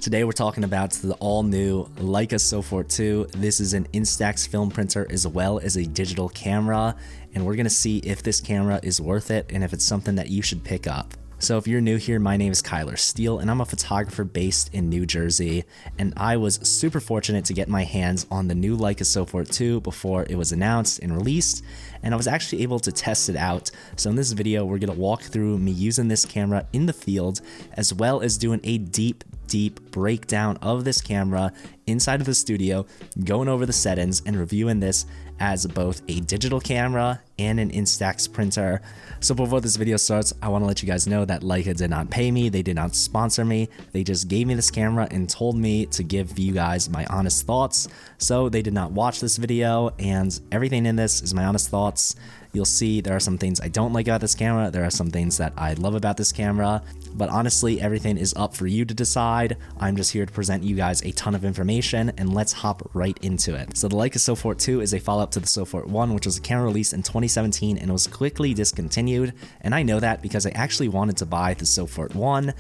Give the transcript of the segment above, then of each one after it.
Today we're talking about the all-new Leica Sofort 2. This is an Instax film printer as well as a digital camera, and we're going to see if this camera is worth it and if it's something that you should pick up. So if you're new here, my name is Steele, and I'm a photographer based in New Jersey, and I was super fortunate to get my hands on the new Leica Sofort 2 before it was announced and released, and I was actually able to test it out. So in this video, we're going to walk through me using this camera in the field, as well as doing a deep breakdown of this camera inside of the studio, going over the settings and reviewing this as both a digital camera and an Instax printer. So before this video starts, I want to let you guys know that Leica did not pay me, they did not sponsor me, they just gave me this camera and told me to give you guys my honest thoughts. So they did not watch this video, and everything in this is my honest thoughts. You'll see there are some things I don't like about this camera, there are some things that I love about this camera, but honestly, everything is up for you to decide. I'm just here to present you guys a ton of information, and let's hop right into it. So the Leica Sofort 2 is a follow-up to the Sofort 1, which was a camera released in 2017 and was quickly discontinued, and I know that because I actually wanted to buy the Sofort 1,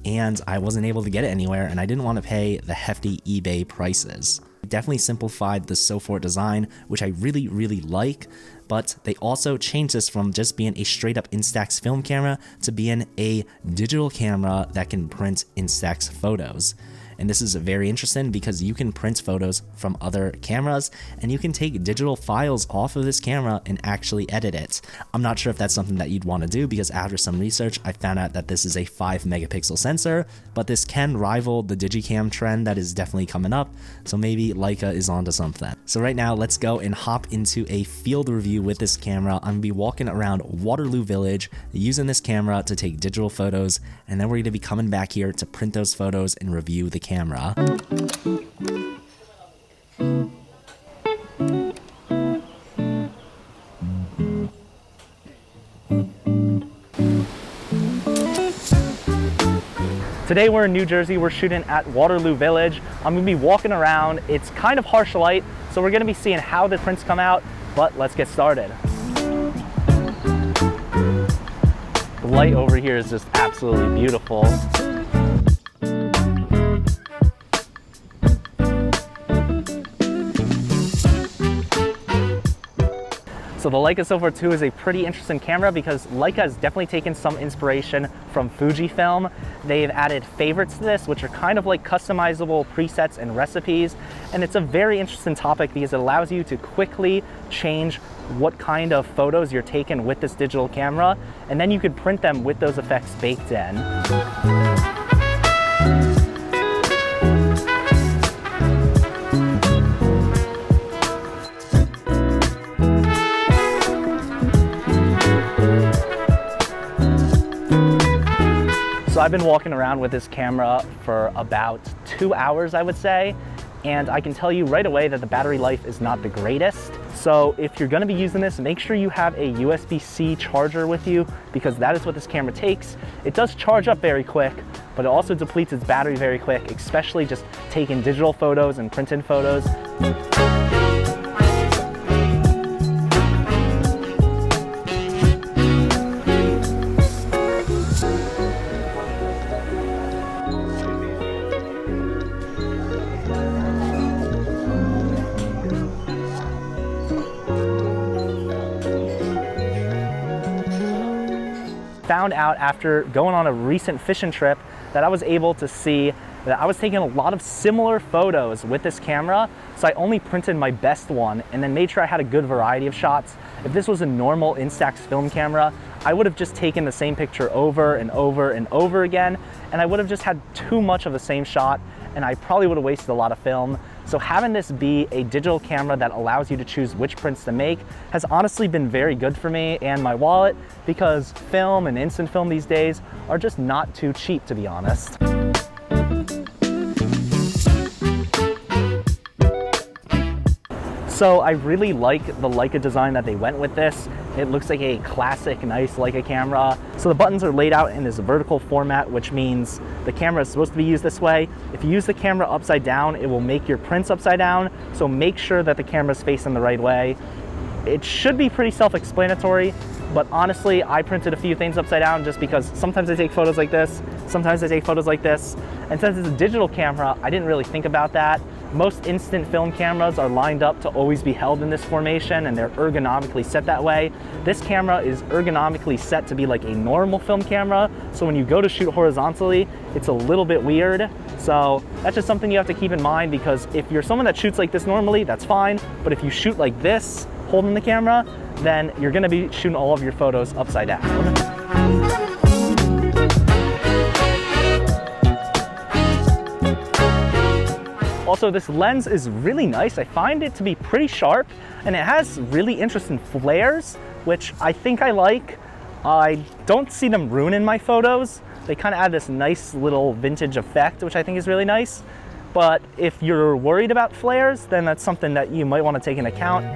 and I wasn't able to get it anywhere, and I didn't want to pay the hefty eBay prices. It definitely simplified the Sofort design, which I really like, but they also changed this from just being a straight up Instax film camera to being a digital camera that can print Instax photos. And this is very interesting because you can print photos from other cameras and you can take digital files off of this camera and actually edit it. I'm not sure if that's something that you'd want to do because after some research, I found out that this is a 5 megapixel sensor, but this can rival the Digicam trend that is definitely coming up. So maybe Leica is onto something. So right now, let's go and hop into a field review with this camera. I'm gonna be walking around Waterloo Village using this camera to take digital photos, and then we're gonna be coming back here to print those photos and review the camera. Today we're in New Jersey, we're shooting at Waterloo Village. I'm gonna be walking around. It's kind of harsh light, so we're gonna be seeing how the prints come out, but let's get started. The light over here is just absolutely beautiful. So the Leica Sofort 2 is a pretty interesting camera because Leica has definitely taken some inspiration from FujiFilm. They've added favorites to this, which are kind of like customizable presets and recipes. And it's a very interesting topic because it allows you to quickly change what kind of photos you're taking with this digital camera, and then you can print them with those effects baked in. So I've been walking around with this camera for about 2 hours, I would say, and I can tell you right away that the battery life is not the greatest. So if you're gonna be using this, make sure you have a USB-C charger with you because that is what this camera takes. It does charge up very quick, but it also depletes its battery very quick, especially just taking digital photos and printing photos. Found out after going on a recent fishing trip that I was able to see that I was taking a lot of similar photos with this camera, so I only printed my best one and then made sure I had a good variety of shots. If this was a normal Instax film camera, I would have just taken the same picture over and over and over again, and I would have just had too much of the same shot, and I probably would have wasted a lot of film. So having this be a digital camera that allows you to choose which prints to make has honestly been very good for me and my wallet, because film and instant film these days are just not too cheap, to be honest. So I really like the Leica design that they went with this. It looks like a classic, nice Leica camera. So the buttons are laid out in this vertical format, which means the camera is supposed to be used this way. If you use the camera upside down, it will make your prints upside down. So make sure that the camera is facing the right way. It should be pretty self-explanatory, but honestly, I printed a few things upside down just because sometimes I take photos like this, sometimes I take photos like this, and since it's a digital camera, I didn't really think about that. Most instant film cameras are lined up to always be held in this formation, and they're ergonomically set that way. This camera is ergonomically set to be like a normal film camera, so when you go to shoot horizontally, it's a little bit weird. So that's just something you have to keep in mind, because if you're someone that shoots like this normally, that's fine, but if you shoot like this, holding the camera, then you're gonna be shooting all of your photos upside down. Also, this lens is really nice. I find it to be pretty sharp, and it has really interesting flares, which I think I like. I don't see them ruining my photos. They kind of add this nice little vintage effect, which I think is really nice. But if you're worried about flares, then that's something that you might want to take into account.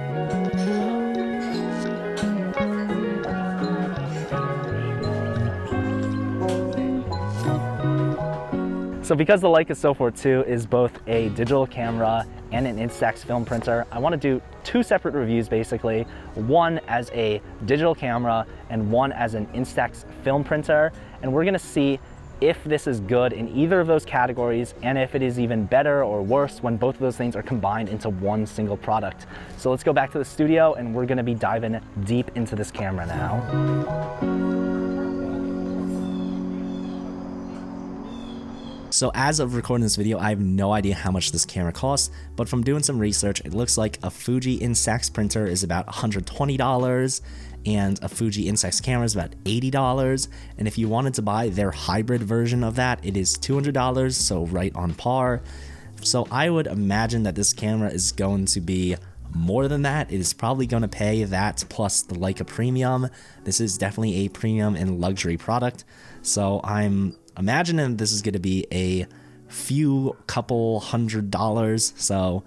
So because the Leica Sofort 2 is both a digital camera and an Instax film printer, I want to do two separate reviews basically, one as a digital camera and one as an Instax film printer. And we're going to see if this is good in either of those categories, and if it is even better or worse when both of those things are combined into one single product. So let's go back to the studio and we're going to be diving deep into this camera now. So as of recording this video, I have no idea how much this camera costs, but from doing some research, it looks like a Fuji Instax printer is about $120, and a Fuji Instax camera is about $80, and if you wanted to buy their hybrid version of that, it is $200, so right on par. So I would imagine that this camera is going to be more than that. It is probably going to pay that plus the Leica Premium. This is definitely a premium and luxury product, so I'm imagining this is going to be a couple $100. So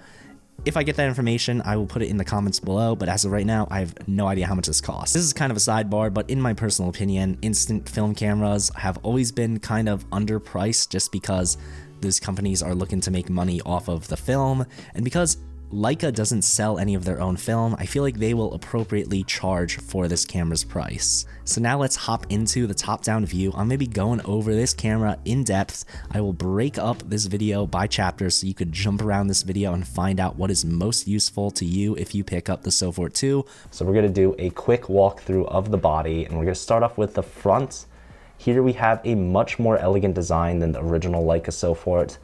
if I get that information, I will put it in the comments below, but as of right now, I have no idea how much this costs. This is kind of a sidebar, but in my personal opinion, instant film cameras have always been kind of underpriced just because those companies are looking to make money off of the film, and because Leica doesn't sell any of their own film, I feel like they will appropriately charge for this camera's price. So now let's hop into the top-down view. I'm maybe going over this camera in depth. I will break up this video by chapters so you could jump around this video and find out what is most useful to you if you pick up the Sofort 2. So we're going to do a quick walkthrough of the body, and we're going to start off with the front. Here we have a much more elegant design than the original Leica Sofort.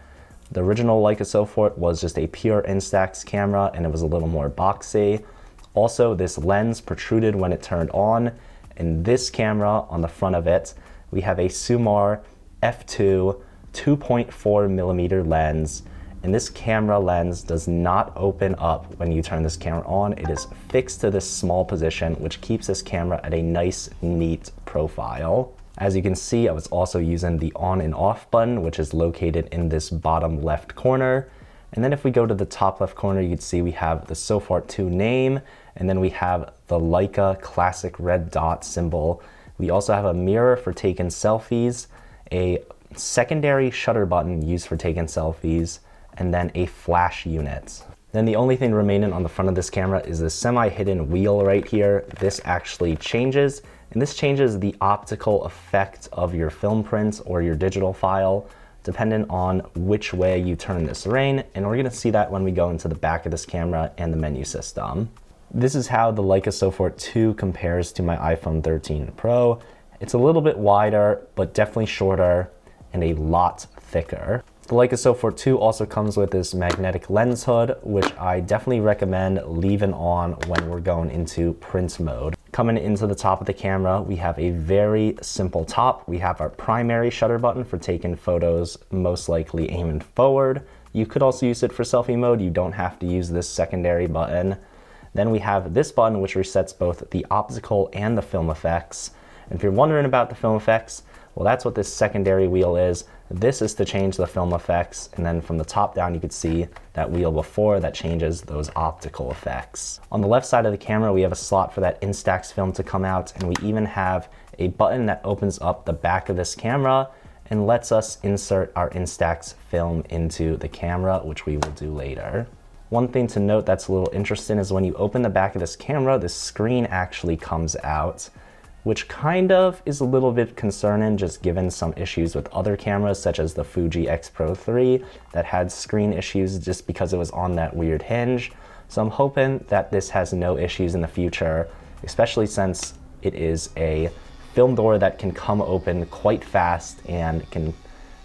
The original Leica Sofort was just a pure Instax camera, and it was a little more boxy. Also, this lens protruded when it turned on. In this camera, on the front of it, we have a Sumar f2 2.4mm lens, and this camera lens does not open up when you turn this camera on. It is fixed to this small position, which keeps this camera at a nice, neat profile. As you can see, I was also using the on and off button, which is located in this bottom left corner. And then if we go to the top left corner, you can see we have the Sofort 2 name, and then we have the Leica classic red dot symbol. We also have a mirror for taking selfies, a secondary shutter button used for taking selfies, and then a flash unit. Then the only thing remaining on the front of this camera is this semi-hidden wheel right here. This actually changes, and this changes the optical effect of your film print or your digital file, depending on which way you turn this around, and we're gonna see that when we go into the back of this camera and the menu system. This is how the Leica Sofort 2 compares to my iPhone 13 Pro. It's a little bit wider, but definitely shorter and a lot thicker. The Leica Sofort 2 also comes with this magnetic lens hood, which I definitely recommend leaving on when we're going into print mode. Coming into the top of the camera, we have a very simple top. We have our primary shutter button for taking photos, most likely aiming forward. You could also use it for selfie mode. You don't have to use this secondary button. Then we have this button, which resets both the optical and the film effects. And if you're wondering about the film effects, well, that's what this secondary wheel is. This is to change the film effects, and then from the top down you could see that wheel before that changes those optical effects. On the left side of the camera we have a slot for that Instax film to come out, and we even have a button that opens up the back of this camera and lets us insert our Instax film into the camera, which we will do later. One thing to note that's a little interesting is when you open the back of this camera, the screen actually comes out, which kind of is a little bit concerning just given some issues with other cameras such as the Fuji X Pro 3 that had screen issues just because it was on that weird hinge. So I'm hoping that this has no issues in the future, especially since it is a film door that can come open quite fast and can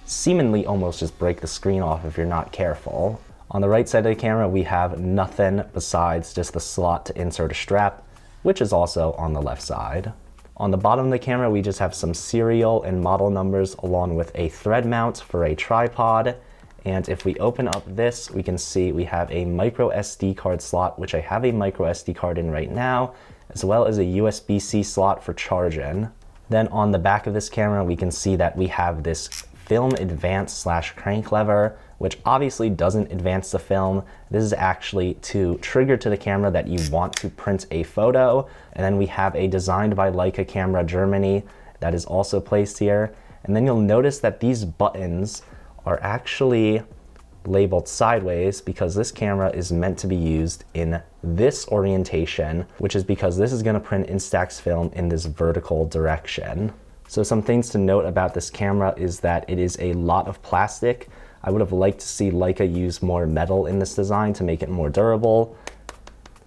seemingly almost just break the screen off if you're not careful. On the right side of the camera, we have nothing besides just the slot to insert a strap, which is also on the left side. On the bottom of the camera, we just have some serial and model numbers along with a thread mount for a tripod. And if we open up this, we can see we have a micro SD card slot, which I have a micro SD card in right now, as well as a USB-C slot for charging. Then on the back of this camera, we can see that we have this film advance / crank lever, which obviously doesn't advance the film. This is actually to trigger to the camera that you want to print a photo. And then we have a designed by Leica camera Germany that is also placed here. And then you'll notice that these buttons are actually labeled sideways because this camera is meant to be used in this orientation, which is because this is going to print Instax film in this vertical direction. So some things to note about this camera is that it is a lot of plastic. I would have liked to see Leica use more metal in this design to make it more durable,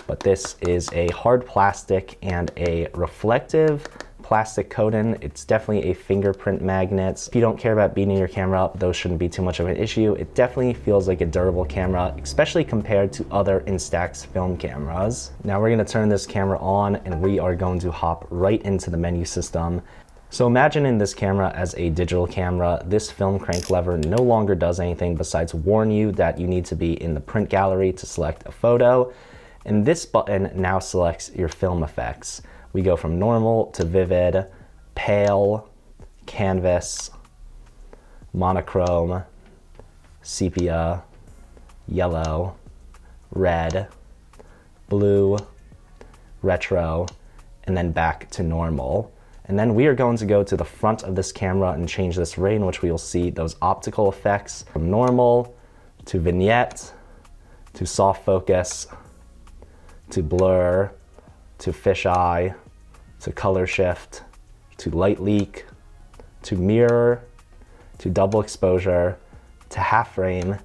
but this is a hard plastic and a reflective plastic coating. It's definitely a fingerprint magnet. If you don't care about beating your camera up, those shouldn't be too much of an issue. It definitely feels like a durable camera, especially compared to other Instax film cameras. Now we're gonna turn this camera on and we are going to hop right into the menu system. So imagining this camera as a digital camera, this film crank lever no longer does anything besides warn you that you need to be in the print gallery to select a photo. And this button now selects your film effects. We go from normal to vivid, pale, canvas, monochrome, sepia, yellow, red, blue, retro, and then back to normal. And then we are going to go to the front of this camera and change this ray in which we will see those optical effects from normal to vignette to soft focus to blur to fisheye to color shift to light leak to mirror to double exposure to half frame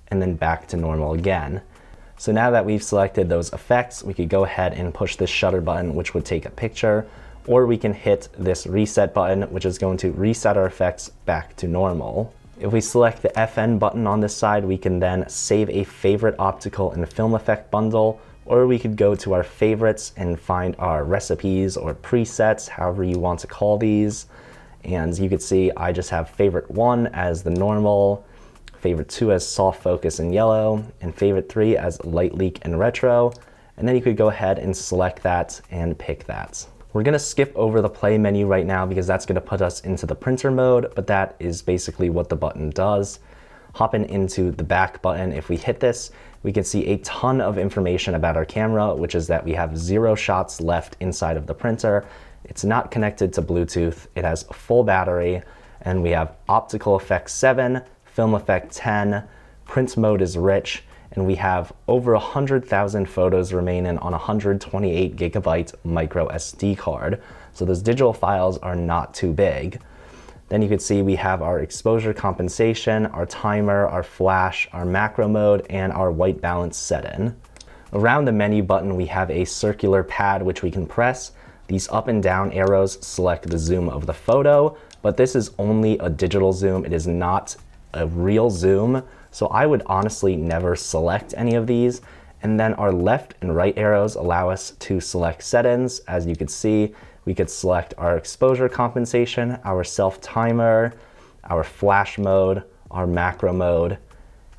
and then back to normal again. So now that we've selected those effects, we could go ahead and push this shutter button, which would take a picture, or we can hit this reset button, which is going to reset our effects back to normal. If we select the FN button on this side, we can then save a favorite optical and film effect bundle, or we could go to our favorites and find our recipes or presets, however you want to call these. And you can see I just have favorite 1 as the normal, favorite 2 as soft focus and yellow, and favorite 3 as light leak and retro. And then you could go ahead and select that and pick that. We're gonna skip over the play menu right now because that's gonna put us into the printer mode, but that is basically what the button does. Hopping into the back button, if we hit this, we can see a ton of information about our camera, which is that we have 0 shots left inside of the printer. It's not connected to Bluetooth. It has a full battery, and we have optical effect 7, film effect 10, print mode is rich, and we have over 100,000 photos remaining on a 128 gigabyte micro SD card. So those digital files are not too big. Then you can see we have our exposure compensation, our timer, our flash, our macro mode, and our white balance setting. Around the menu button, we have a circular pad which we can press. These up and down arrows select the zoom of the photo, but this is only a digital zoom. It is not a real zoom. So I would honestly never select any of these. And then our left and right arrows allow us to select settings. As you can see, we could select our exposure compensation, our self timer, our flash mode, our macro mode,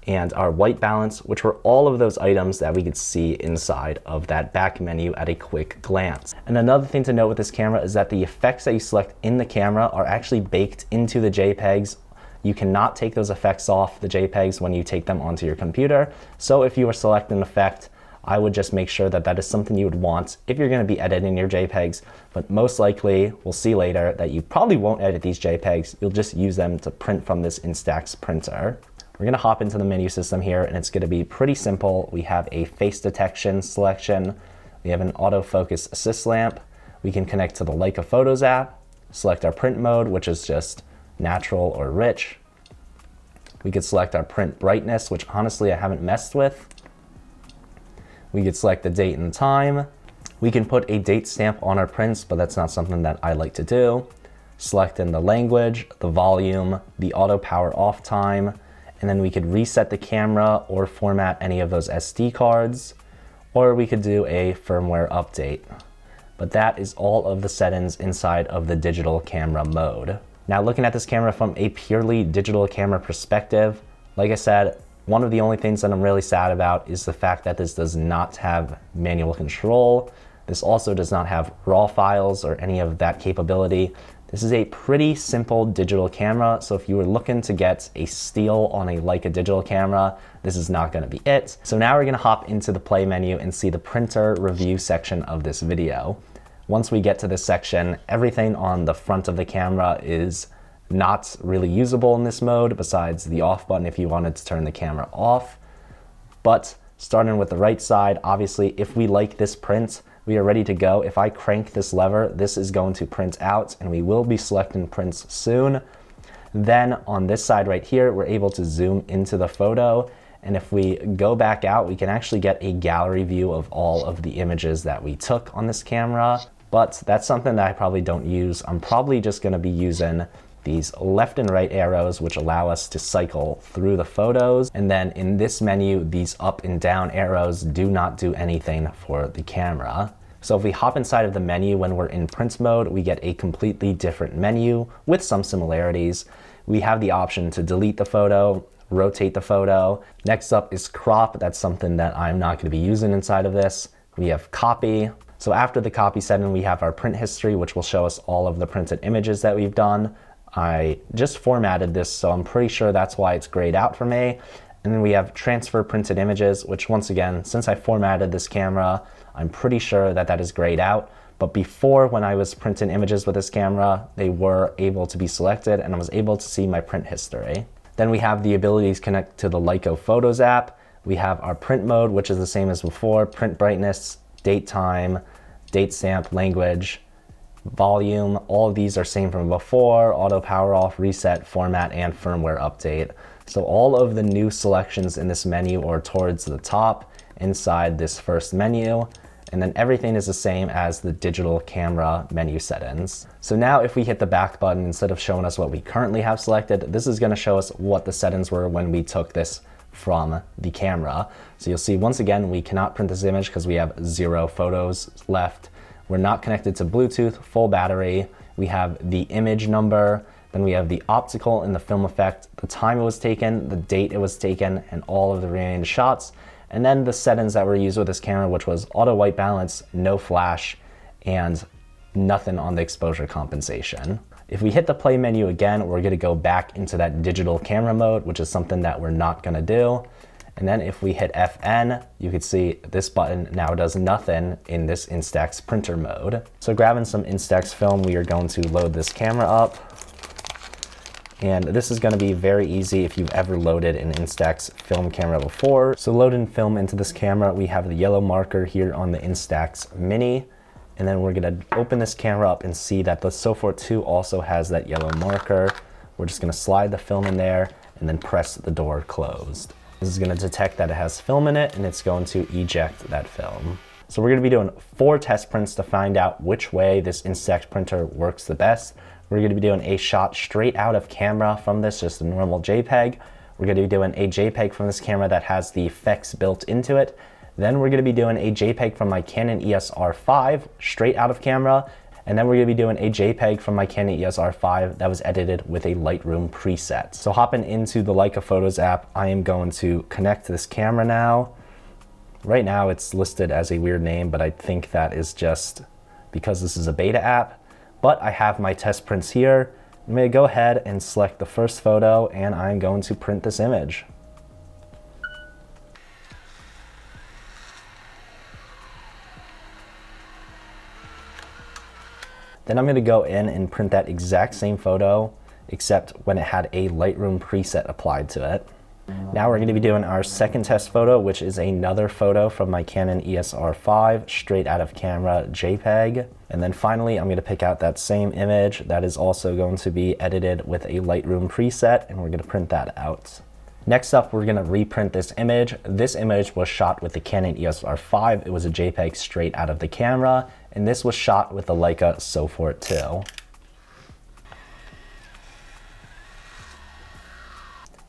and our white balance, which were all of those items that we could see inside of that back menu at a quick glance. And another thing to note with this camera is that the effects that you select in the camera are actually baked into the JPEGs. You cannot take those effects off the JPEGs when you take them onto your computer. So if you were selecting an effect, I would just make sure that that is something you would want if you're going to be editing your JPEGs. But most likely, we'll see later that you probably won't edit these JPEGs. You'll just use them to print from this Instax printer. We're gonna hop into the menu system here, and it's gonna be pretty simple. We have a face detection selection. We have an autofocus assist lamp. We can connect to the Leica Photos app, select our print mode, which is just natural or rich. We could select our print brightness, which honestly I haven't messed with. We could select the date and time. We can put a date stamp on our prints, but that's not something that I like to do. Select in the language, the volume, the auto power off time, and then we could reset the camera or format any of those SD cards, or we could do a firmware update. But that is all of the settings inside of the digital camera mode. Now looking at this camera from a purely digital camera perspective, like I said, one of the only things that I'm really sad about is the fact that this does not have manual control. This also does not have RAW files or any of that capability. This is a pretty simple digital camera, so if you were looking to get a Steele on a Leica digital camera, this is not gonna be it. So now we're gonna hop into the play menu and see the printer review section of this video. Once we get to this section, everything on the front of the camera is not really usable in this mode, besides the off button if you wanted to turn the camera off. But starting with the right side, obviously, if we like this print, we are ready to go. If I crank this lever, this is going to print out, and we will be selecting prints soon. Then on this side right here, we're able to zoom into the photo. And if we go back out, we can actually get a gallery view of all of the images that we took on this camera. But that's something that I probably don't use. I'm probably just gonna be using these left and right arrows, which allow us to cycle through the photos. And then in this menu, these up and down arrows do not do anything for the camera. So if we hop inside of the menu when we're in print mode, we get a completely different menu with some similarities. We have the option to delete the photo, rotate the photo. Next up is crop. That's something that I'm not gonna be using inside of this. We have copy. So after the copy setting, we have our print history, which will show us all of the printed images that we've done. I just formatted this, so I'm pretty sure that's why it's grayed out for me. And then we have transfer printed images, which once again, since I formatted this camera, I'm pretty sure that that is grayed out. But before, when I was printing images with this camera, they were able to be selected and I was able to see my print history. Then we have the ability to connect to the Leica Photos app. We have our print mode, which is the same as before, print brightness, date time, date stamp, language, volume. All of these are same from before: auto power off, reset, format, and firmware update. So all of the new selections in this menu are towards the top inside this first menu, and then everything is the same as the digital camera menu settings. So now if we hit the back button, instead of showing us what we currently have selected, this is going to show us what the settings were when we took this from the camera. So you'll see once again, we cannot print this image because we have 0 photos left. We're not connected to Bluetooth, full battery. We have the image number, then we have the optical and the film effect, the time it was taken, the date it was taken, and all of the remaining shots. And then the settings that were used with this camera, which was auto white balance, no flash, and nothing on the exposure compensation. If we hit the play menu again, we're gonna go back into that digital camera mode, which is something that we're not gonna do. And then if we hit FN, you can see this button now does nothing in this Instax printer mode. So grabbing some Instax film, we are going to load this camera up. And this is gonna be very easy if you've ever loaded an Instax film camera before. So loading film into this camera, we have the yellow marker here on the Instax Mini. And then we're gonna open this camera up and see that the Sofort 2 also has that yellow marker. We're just gonna slide the film in there and then press the door closed. This is gonna detect that it has film in it and it's going to eject that film. So we're gonna be doing 4 test prints to find out which way this Instax printer works the best. We're gonna be doing a shot straight out of camera from this, just a normal JPEG. We're gonna be doing a JPEG from this camera that has the effects built into it. Then we're gonna be doing a JPEG from my Canon EOS R5 straight out of camera. And then we're gonna be doing a JPEG from my Canon EOS R5 that was edited with a Lightroom preset. So hopping into the Leica Photos app, I am going to connect this camera now. Right now it's listed as a weird name, but I think that is just because this is a beta app. But I have my test prints here. I'm gonna go ahead and select the first photo and I'm going to print this image. Then I'm gonna go in and print that exact same photo, except when it had a Lightroom preset applied to it. Now we're going to be doing our second test photo, which is another photo from my Canon ESR5, straight out of camera JPEG. And then finally, I'm going to pick out that same image that is also going to be edited with a Lightroom preset, and we're going to print that out. Next up, we're going to reprint this image. This image was shot with the Canon ESR5. It was a JPEG straight out of the camera, and this was shot with the Leica Sofort 2.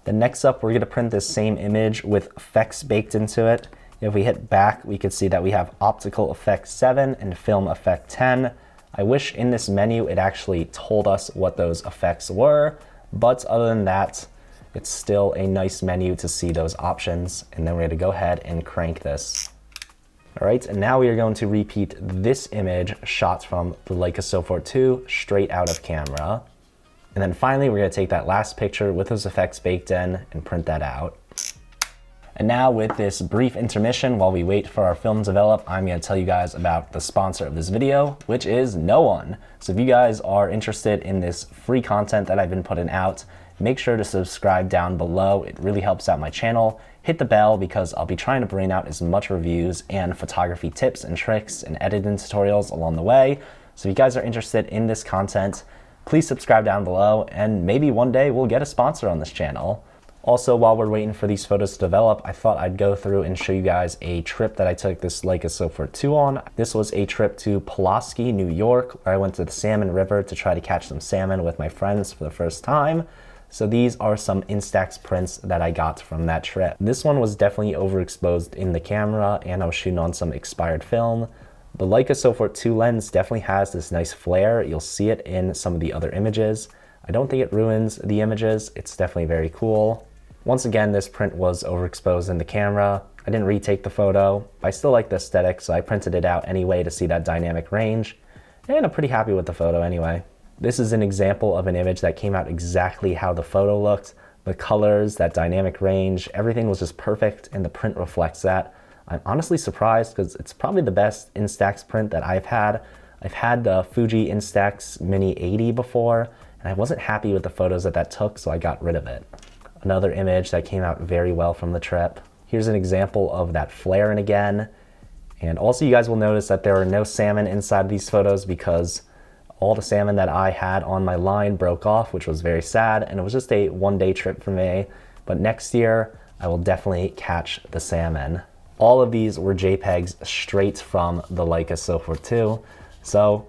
Then next up, we're going to print this same image with effects baked into it. If we hit back, we can see that we have optical effect 7 and film effect 10. I wish in this menu it actually told us what those effects were, but other than that, it's still a nice menu to see those options. And then we're going to go ahead and crank this. All right, and now we are going to repeat this image shot from the Leica Sofort 2 straight out of camera. And then finally, we're going to take that last picture with those effects baked in and print that out. And now with this brief intermission while we wait for our film to develop, I'm going to tell you guys about the sponsor of this video, which is no one. So if you guys are interested in this free content that I've been putting out, make sure to subscribe down below. It really helps out my channel. Hit the bell because I'll be trying to bring out as much reviews and photography tips and tricks and editing tutorials along the way. So if you guys are interested in this content, please subscribe down below, and maybe one day we'll get a sponsor on this channel. Also, while we're waiting for these photos to develop, I thought I'd go through and show you guys a trip that I took this Leica Sofort 2 on. This was a trip to Pulaski, New York, where I went to the Salmon River to try to catch some salmon with my friends for the first time. So these are some Instax prints that I got from that trip. This one was definitely overexposed in the camera, and I was shooting on some expired film. The Leica Sofort 2 lens definitely has this nice flare. You'll see it in some of the other images. I don't think it ruins the images. It's definitely very cool. Once again, this print was overexposed in the camera. I didn't retake the photo, but I still like the aesthetic, so I printed it out anyway to see that dynamic range. And I'm pretty happy with the photo anyway. This is an example of an image that came out exactly how the photo looked. The colors, that dynamic range, everything was just perfect, and the print reflects that. I'm honestly surprised because it's probably the best Instax print that I've had. I've had the Fuji Instax Mini 80 before, and I wasn't happy with the photos that took, so I got rid of it. Another image that came out very well from the trip. Here's an example of that flaring again. And also you guys will notice that there are no salmon inside these photos because all the salmon that I had on my line broke off, which was very sad, and it was just a one-day trip for me. But next year, I will definitely catch the salmon. All of these were JPEGs straight from the Leica Sofort 2. So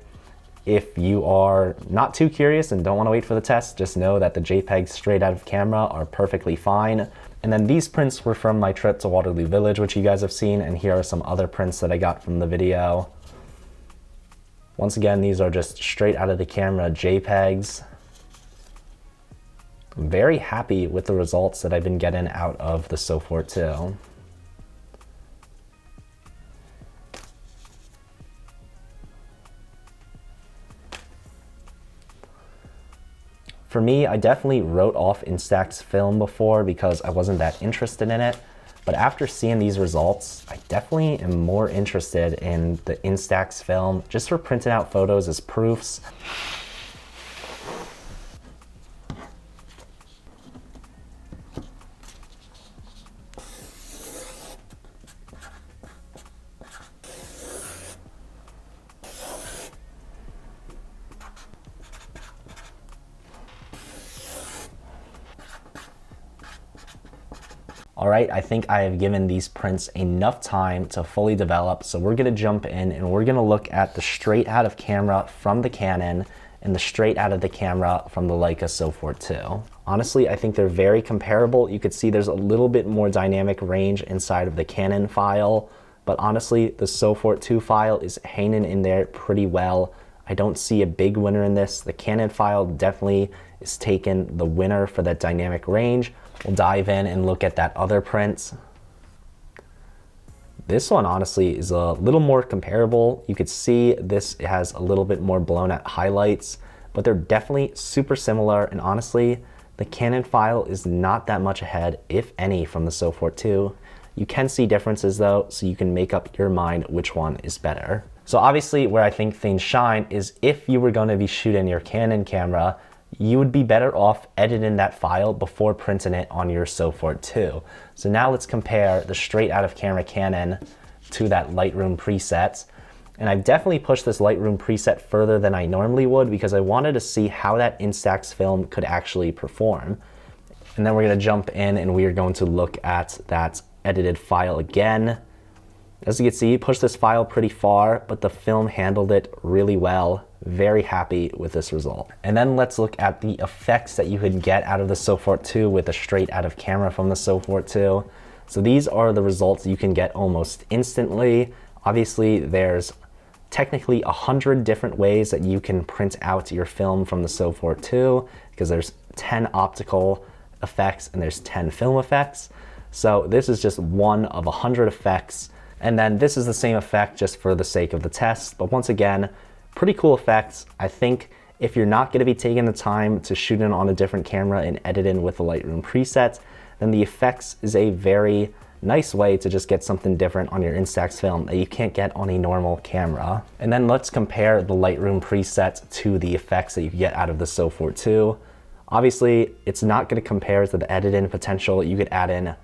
if you are not too curious and don't want to wait for the test, just know that the JPEGs straight out of camera are perfectly fine. And then these prints were from my trip to Waterloo Village, which you guys have seen, and here are some other prints that I got from the video. Once again, these are just straight out of the camera JPEGs. I'm very happy with the results that I've been getting out of the Sofort 2. For me, I definitely wrote off Instax film before because I wasn't that interested in it. But after seeing these results, I definitely am more interested in the Instax film just for printing out photos as proofs. All right, I think I have given these prints enough time to fully develop, so we're gonna jump in and we're gonna look at the straight out of camera from the Canon and the straight out of the camera from the Leica Sofort 2. Honestly, I think they're very comparable. You could see there's a little bit more dynamic range inside of the Canon file, but honestly, the Sofort 2 file is hanging in there pretty well. I don't see a big winner in this. The Canon file definitely is taking the winner for that dynamic range. We'll dive in and look at that other print. This one honestly is a little more comparable. You could see this has a little bit more blown out highlights, but they're definitely super similar. And honestly, the Canon file is not that much ahead, if any, from the Sofort 2. You can see differences though, so you can make up your mind which one is better. So obviously where I think things shine is if you were going to be shooting your Canon camera, you would be better off editing that file before printing it on your Sofort 2. So now let's compare the straight out of camera Canon to that Lightroom preset. And I've definitely pushed this Lightroom preset further than I normally would because I wanted to see how that Instax film could actually perform. And then we're gonna jump in and we are going to look at that edited file again. As you can see, pushed this file pretty far, but the film handled it really well. Very happy with this result. And then let's look at the effects that you could get out of the Sofort 2 with a straight out of camera from the Sofort 2. So these are the results you can get almost instantly. Obviously, there's technically 100 different ways that you can print out your film from the Sofort 2 because there's 10 optical effects and there's 10 film effects. So this is just one of 100 effects. And then this is the same effect just for the sake of the test. But once again, pretty cool effects. I think if you're not going to be taking the time to shoot in on a different camera and edit in with the Lightroom preset, then the effects is a very nice way to just get something different on your Instax film that you can't get on a normal camera. And then let's compare the Lightroom preset to the effects that you get out of the Sofort 2. Obviously, it's not going to compare to the edit-in potential. You could add in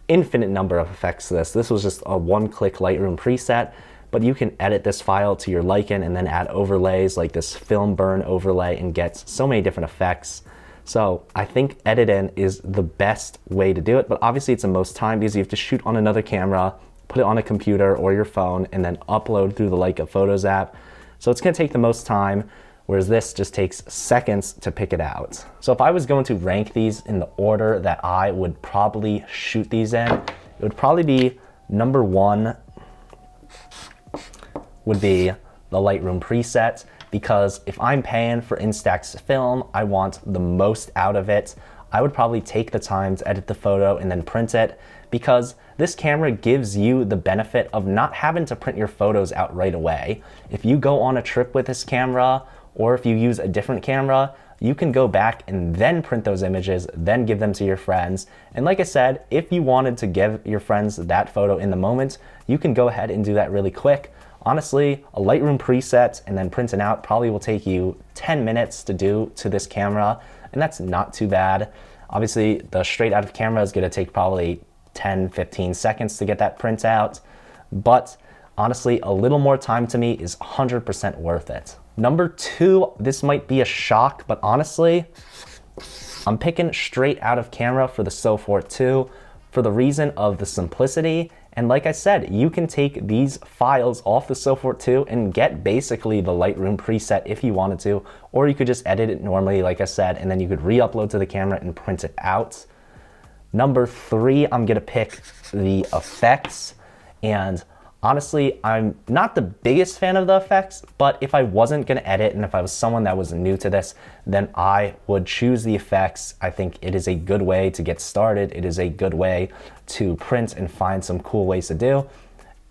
infinite number of effects to this. This was just a one-click Lightroom preset, but you can edit this file to your liking and then add overlays like this film burn overlay and get so many different effects. So I think edit in is the best way to do it, but obviously it's the most time because you have to shoot on another camera, put it on a computer or your phone, and then upload through the Leica Photos app. So it's gonna take the most time, whereas this just takes seconds to pick it out. So if I was going to rank these in the order that I would probably shoot these in, it would probably be number 1 would be the Lightroom preset, because if I'm paying for Instax film, I want the most out of it. I would probably take the time to edit the photo and then print it, because this camera gives you the benefit of not having to print your photos out right away. If you go on a trip with this camera, or if you use a different camera, you can go back and then print those images, then give them to your friends. And like I said, if you wanted to give your friends that photo in the moment, you can go ahead and do that really quick. Honestly, a Lightroom preset and then printing out probably will take you 10 minutes to do to this camera, and that's not too bad. Obviously, the straight out of camera is gonna take probably 10-15 seconds to get that print out, but honestly, a little more time to me is 100% worth it. Number 2, this might be a shock, but honestly, I'm picking straight out of camera for the Sofort 2 for the reason of the simplicity. And like I said, you can take these files off the Sofort 2 and get basically the Lightroom preset if you wanted to, or you could just edit it normally, like I said, and then you could re-upload to the camera and print it out. Number 3, I'm gonna pick the effects. And honestly, I'm not the biggest fan of the effects, but if I wasn't gonna edit and if I was someone that was new to this, then I would choose the effects. I think it is a good way to get started. It is a good way to print and find some cool ways to do.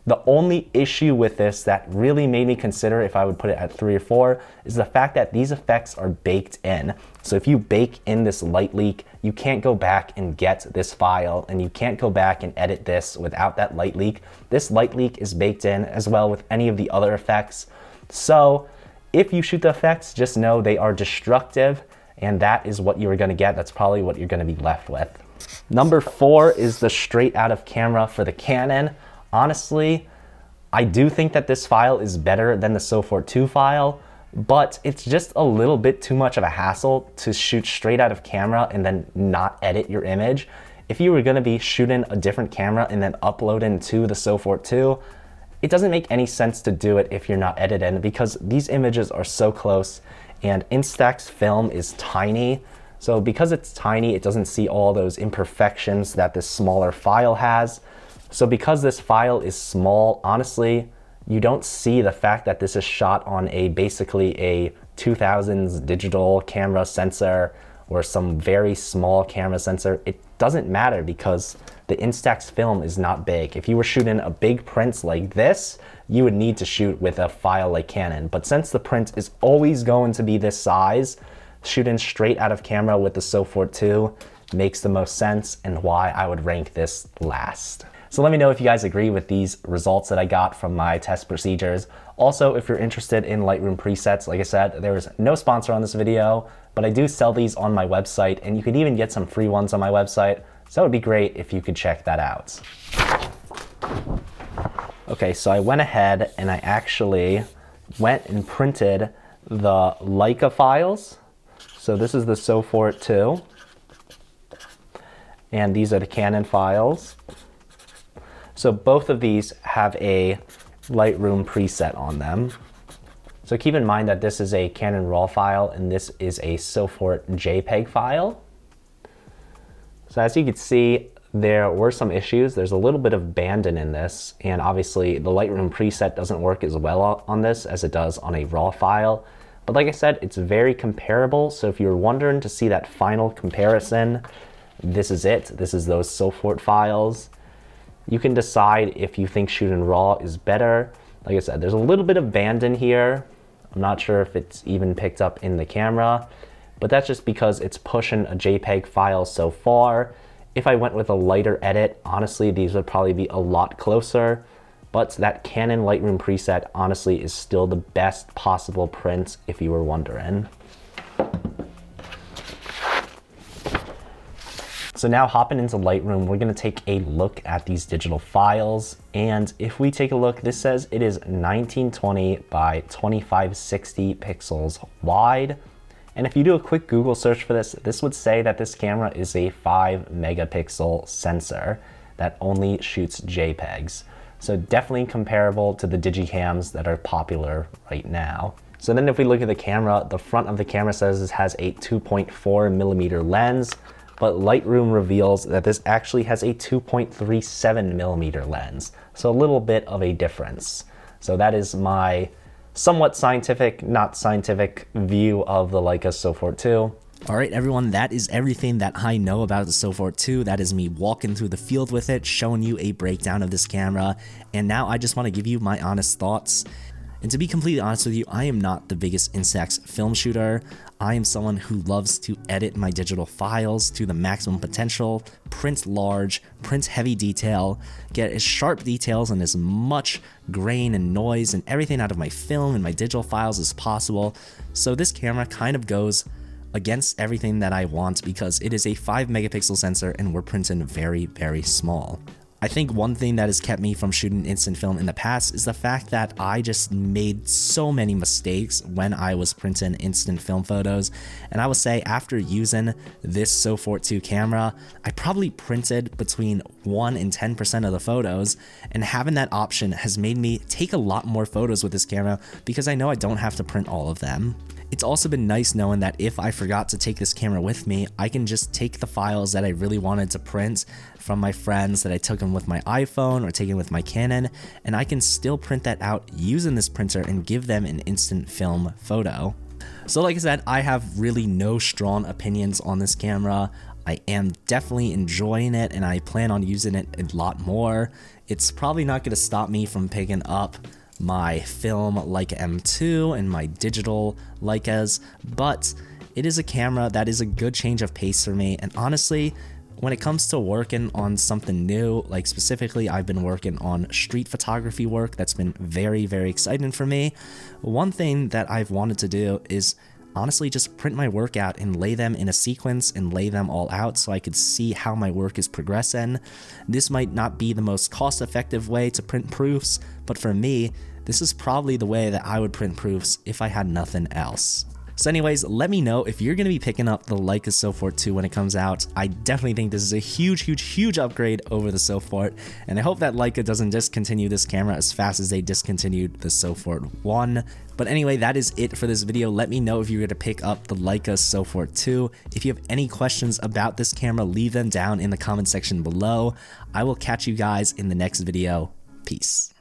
The only issue with this that really made me consider if I would put it at 3 or 4 is the fact that these effects are baked in. So if you bake in this light leak, you can't go back and get this file, and you can't go back and edit this without that light leak. This light leak is baked in as well with any of the other effects. So if you shoot the effects, just know they are destructive, and that is what you're gonna get. That's probably what you're gonna be left with. Number 4 is the straight out of camera for the Canon. Honestly, I do think that this file is better than the Sofort 2 file, but it's just a little bit too much of a hassle to shoot straight out of camera and then not edit your image. If you were gonna be shooting a different camera and then uploading to the Sofort 2, it doesn't make any sense to do it if you're not editing, because these images are so close and Instax film is tiny. So because it's tiny, it doesn't see all those imperfections that this smaller file has. So because this file is small, honestly, you don't see the fact that this is shot on a basically a 2000s digital camera sensor or some very small camera sensor. It doesn't matter because the Instax film is not big. If you were shooting a big print like this, you would need to shoot with a file like Canon. But since the print is always going to be this size, shooting straight out of camera with the Sofort 2 makes the most sense, and why I would rank this last. So let me know if you guys agree with these results that I got from my test procedures. Also, if you're interested in Lightroom presets, like I said, there is no sponsor on this video, but I do sell these on my website, and you could even get some free ones on my website. So it would be great if you could check that out. Okay, so I went ahead and I actually went and printed the Leica files. So this is the Sofort 2, and these are the Canon files. So both of these have a Lightroom preset on them. So keep in mind that this is a Canon RAW file and this is a Sofort JPEG file. So as you can see, there were some issues. There's a little bit of banding in this, and obviously the Lightroom preset doesn't work as well on this as it does on a RAW file. But like I said, it's very comparable. So if you're wondering to see that final comparison, this is it. This is those Sofort files. You can decide if you think shooting RAW is better. Like I said, there's a little bit of banding here. I'm not sure if it's even picked up in the camera, but that's just because it's pushing a JPEG file so far. If I went with a lighter edit, honestly, these would probably be a lot closer. But that Canon Lightroom preset honestly is still the best possible print if you were wondering. So now hopping into Lightroom, we're gonna take a look at these digital files. And if we take a look, this says it is 1920 by 2560 pixels wide. And if you do a quick Google search for this, this would say that this camera is a 5 megapixel sensor that only shoots JPEGs. So definitely comparable to the digicams that are popular right now. So then if we look at the camera, the front of the camera says it has a 2.4 millimeter lens, but Lightroom reveals that this actually has a 2.37 millimeter lens. So a little bit of a difference. So that is my somewhat scientific, not scientific view of the Leica Sofort 2. All right, everyone, that is everything that I know about the Sofort 2. That is me walking through the field with it, showing you a breakdown of this camera. And now I just want to give you my honest thoughts. And to be completely honest with you, I am not the biggest Instax film shooter. I am someone who loves to edit my digital files to the maximum potential, print large, print heavy detail, get as sharp details and as much grain and noise and everything out of my film and my digital files as possible. So this camera kind of goes against everything that I want because it is a 5 megapixel sensor and we're printing very, very small. I think one thing that has kept me from shooting instant film in the past is the fact that I just made so many mistakes when I was printing instant film photos. And I will say after using this Sofort 2 camera, I probably printed between 1 and 10% of the photos, and having that option has made me take a lot more photos with this camera because I know I don't have to print all of them. It's also been nice knowing that if I forgot to take this camera with me, I can just take the files that I really wanted to print from my friends that I took them with my iPhone or taken with my Canon, and I can still print that out using this printer and give them an instant film photo. So like I said, I have really no strong opinions on this camera. I am definitely enjoying it and I plan on using it a lot more. It's probably not going to stop me from picking up my film Leica M2 and my digital Leicas, but it is a camera that is a good change of pace for me. And honestly, when it comes to working on something new, like specifically I've been working on street photography work that's been very, very exciting for me. One thing that I've wanted to do is honestly just print my work out and lay them in a sequence and lay them all out so I could see how my work is progressing. This might not be the most cost-effective way to print proofs, but for me, this is probably the way that I would print proofs if I had nothing else. So anyways, let me know if you're going to be picking up the Leica Sofort 2 when it comes out. I definitely think this is a huge, huge, huge upgrade over the Sofort, and I hope that Leica doesn't discontinue this camera as fast as they discontinued the Sofort 1. But anyway, that is it for this video. Let me know if you're going to pick up the Leica Sofort 2. If you have any questions about this camera, leave them down in the comment section below. I will catch you guys in the next video. Peace.